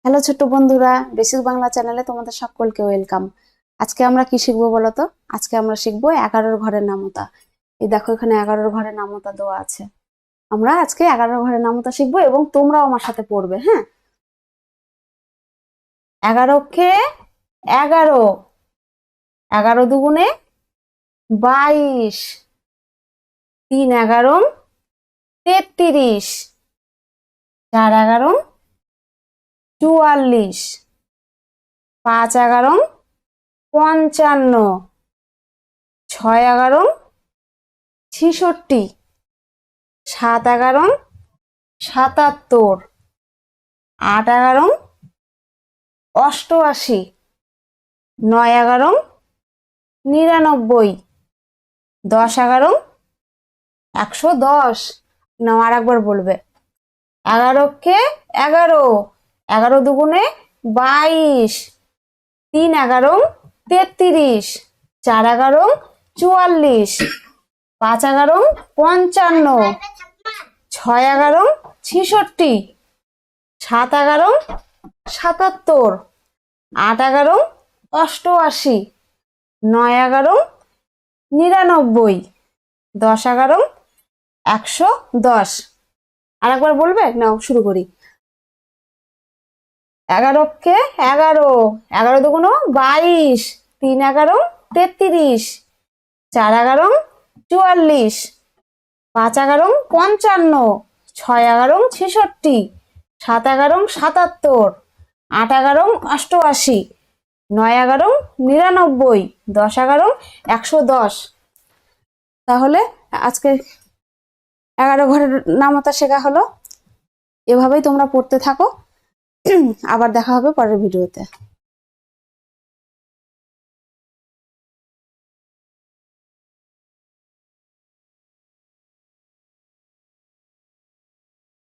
Hello ছোট্ট বন্ধুরা, basic Bangla চ্যানেলে তোমাদের সকলকে ওয়েলকাম। আজকে আমরা কি শিখবো বলো তো? আজকে আমরা শিখবো 11 ঘরের নামতা। এই দেখো, এখানে 11 ঘরের নামতা দেওয়া আছে। আমরা আজকে 11 ঘরের নামতা শিখবো এবং তোমরাও আমার সাথে পড়বে, হ্যাঁ? 11 কে 11, 11 দুগুণে 22, 3 11 33, 4 11 44, 5 11 55, 6 11 66, 7 11 77, 8 11 88, 9 11 99, 10 11 110। নাও আর একবার বলবে। 11 কে 11, 11 দুগুণে 22, 3 11 33, 4 11 44, 5 11 55, 6 11 66, 7 11 77, 8 11 88, 9 11 99, 10 11 110। আর একবার বলবে? নাও শুরু করি। 11 কে 11, 11 দুগুণ 22, 3 11 33, 4 11 44, 5 11 55, 6 11 66, 7 11 77, 8 11 88, 9 11 99, 10 11 110। তাহলে আজকে 11 ঘরের নামতা শেখা হলো। এভাবেই তোমরা পড়তে থাকো। আবার দেখা হবে পরের ভিডিওতে।